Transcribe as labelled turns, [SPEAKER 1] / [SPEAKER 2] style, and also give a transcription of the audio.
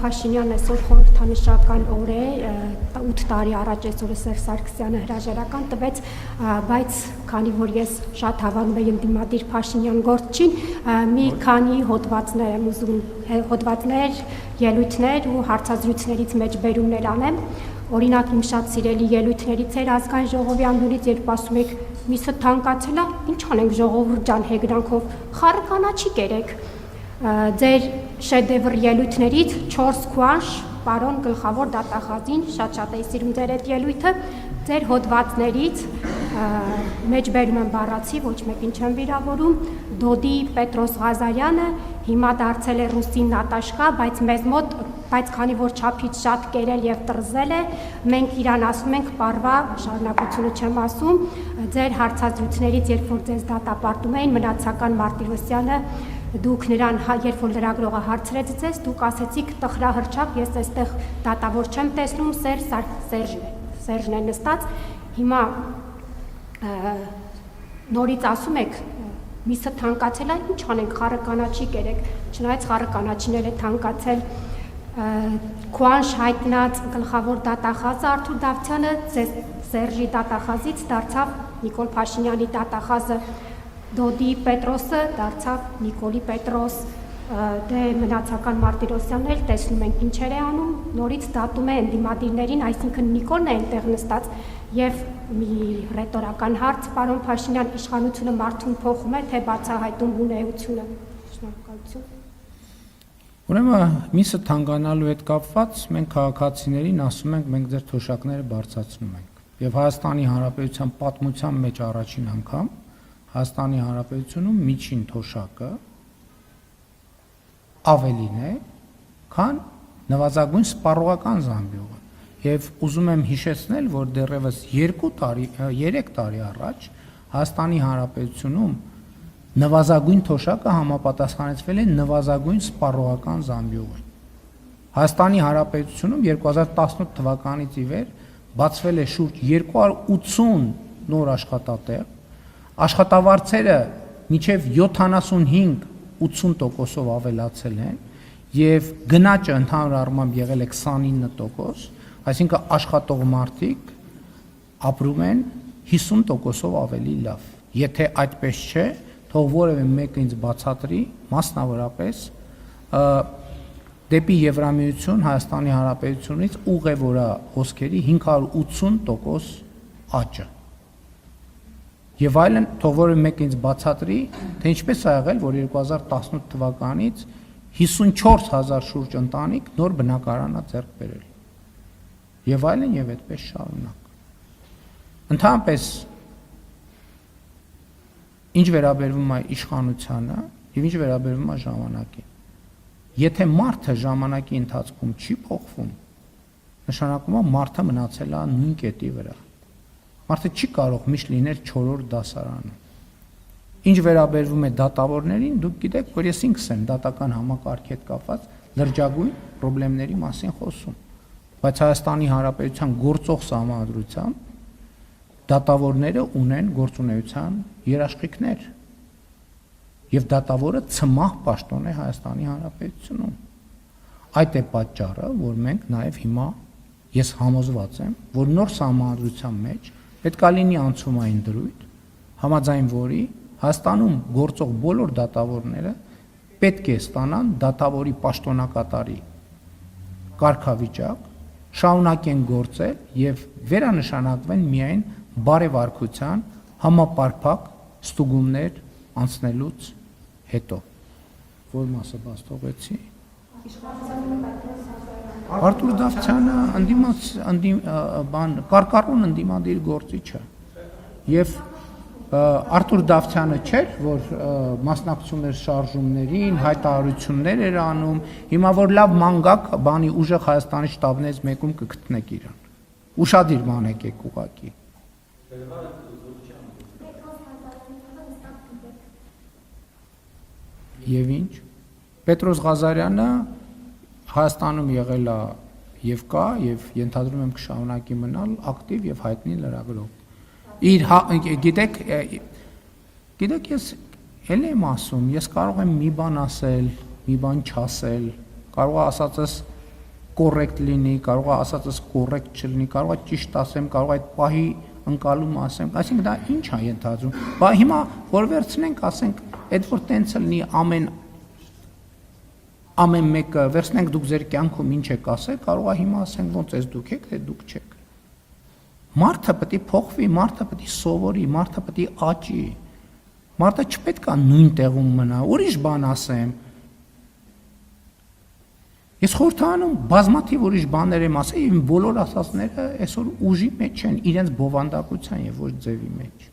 [SPEAKER 1] Փաշինյանն այսօր խորհրդանշական օր է, 8 տարի առաջ այսօրը Սերժ Սարգսյանը հրաժարական տվեց, բայց քանի որ ես շատ հավանում եմ ընդդիմադիր Փաշինյան գործչին, մի քանի հոդվածներ եմ ուզում, հոդվածներ, ելույթներ ու հարցազրույցներից մեջբերումներ անեմ։ Օրինակ իմ շատ սիրելի ելույթներից էր ազգային ժողովի անունից, երբ ասում եք միսը թանկացել է, ինչ անենք ժողովուրդ ջան հեգրանքով, խառը կանաչի կերեք։ Ձեր շեդևր ելույթներից 4 քուանշ, պարոն գլխավոր դատախազին, շատ էի սիրում ձեր այդ ելույթը, ձեր հոդվածներից մեջբերում եմ բառացի, ոչ մեկին չեմ վիրավորում, Դոդի Պետրոս Ղազարյանը հիմա դարձել է ռուսին Նատաշկա, բայց մեզ մոտ, բայց քանի որ չափից շատ կերել եւ տրզել է, մենք իրան ասում ենք պարվա, շարունակությունը չեմ ասում, ձեր հարցազրույցներից, երբ որ ձեզ դատապարտում էին, Մնացական Մարտիրոսյանը, դուք նրան, երբ որ լրագրողը հարցրեց ձեզ, դուք ասեցիք տխրահրճակ, ես այստեղ դատավոր չեմ տեսնում, Սերժն է նստած, հիմա նորից ասում եք, միսը թանկացել է, ինչ անենք, խառը կանաչի կերեք, չնայած խառը կանաչիներ է թանկացել, քուանշ հայտնած գլխավոր դատախազը Արթուր Դավթյանը Սերժի դատախազից դարձավ Նիկոլ Փաշինյանի դատախազը, Դոդի Պետրոսը դարձավ Նիկոլի Պետրոս, դե Մնացական Մարտիրոսյանն էլ տեսնում ենք ինչեր է անում, նորից դատում է ընդդիմադիրներին, այսինքն Նիկոլն է այնտեղ նստած եւ մի ռետորական հարց, պարոն Փաշինյան, իշխանությունը մարդուն փոխում է, թե բացահայտում ունեությունը։ Շնորհակալություն։
[SPEAKER 2] Ուրեմն միսը թանկանալու հետ կապված մենք քաղաքացիներին ասում ենք, մենք ձեր թոշակները բարձրացնում ենք։ Եվ Հայաստանի Հանրապետության պատմության մեջ առաջին անգամ Հայաստանի Հանրապետությունում միջին թոշակը ավելին է, քան նվազագույն սպառողական զամբյուղը։ Եվ ուզում եմ հիշեցնել, որ դեռևս 3 տարի առաջ Հայաստանի Հանրապետությունում նվազագույն թոշակը համապատասխանեցվել է նվազագույն սպառողական զամբյուղին։ Հայաստանի Հանրապետությունում 2018 թվականից ի վեր բացվել է շուրջ 280 նոր աշխատատեղ, աշխատավարձերը մինչև 75-80%-ով ավելացել են եւ գնաճը ընդհանուր առմամբ եղել է 29%, այսինքն աշխատող մարդիկ ապրում են 50%-ով ավելի լավ։ Եթե այդպես չէ, թող որևէ մեկը ինձ բացատրի, մասնավորապես դեպի Եվրամիություն Հայաստանի Հանրապետությունից ուղևորա հոսքերի 580% աճը։ Եվ այլն, թող որևէ մեկը ինձ բացատրի, թե ինչպես է եղել, որ 2018 թվականից 54,000 շուրջ ընտանիք նոր բնակարան է ձեռք բերել։ Եվ այլն, եւ այդպես շարունակ։ Ընդհանրապես ինչ վերաբերվում է իշխանությանը եւ ինչ վերաբերվում է ժամանակին։ Եթե մարդը ժամանակի ընթացքում չի փոխվում, նշանակում է մարդը մնացել է նույն կետի վրա։ Մարդը չի կարող միշտ լինել 4-րդ դասարանում։ Ինչ վերաբերվում է դատավորներին, դուք գիտեք, որ ես ինքս եմ դատական համակարգի հետ կապված լրջագույն խնդիրների մասին խոսում։ Բայց Հայաստանի Հանրապետության գործող սահմանադրությամբ դատավորները ունեն գործունեության երաշխիքներ եւ դատավորը ցմահ պաշտոն է Հայաստանի Հանրապետությունում։ Այդ է պատճառը, որ մենք նաեւ հիմա ես համոզված եմ, որ նոր սահմանադրության մեջ պետք է լինի անցումային դրույթ, համաձայն որի Հայաստանում գործող բոլոր դատավորները պետք է ստանան դատավորի պաշտոնակատարի կարգավիճակ, շարունակեն գործել եւ վերանշանակվեն միայն բարեվարկության համապարփակ ստուգումներ անցնելուց հետո։ Որ մասը բաց թողեցի։ Արթուր Դավթյանը կարկառուն ընդդիմադիր գործիչ է։ Եվ Արթուր Դավթյանը չէր, որ մասնակցում էր շարժումներին, հայտարարություններ էր անում, հիմա որ լավ մանգակ բանի ուժեղ Հայաստանի շտաբներից մեկում կգտնեք իրան։ Ուշադիր մանեք եք ուղակի։ Եվ ինչ։ Պետրոս Ղազարյանը Հայաստանում եղել է եւ կա եւ ենթադրում եմ կշարունակի մնալ ակտիվ եւ հայտնի լրագրող։ Իր գիտեք ես էլ եմ ասում, ես կարող եմ մի բան ասել, մի բան չասել, կարող է ասածս կոռեկտ լինի, կարող է ասածս կոռեկտ չլինի, կարող է ճիշտ ասեմ, կարող է այդ պահի ընկալում ասեմ, այսինքն դա ինչ է ենթադրում։ Բա հիմա որ վերցնենք, ասենք, այդ որ տենցը լինի ամեն մեկը վերցնենք դուք ձեր կյանքում ինչ եք ասել, կարող է հիմա ասենք ոնց էս դուք եք, թե դուք չեք։ Մարդը պետք է փոխվի, մարդը պետք է սովորի, մարդը պետք է աճի։ Մարդը չպետք է նույն տեղում մնա, ուրիշ բան ասեմ։ Ես խորհրդանում բազմաթիվ ուրիշ բաներ եմ ասել, իմ բոլոր ասածները այսօր ուժի մեջ են, իրենց բովանդակության եւ ոչ ձևի մեջ։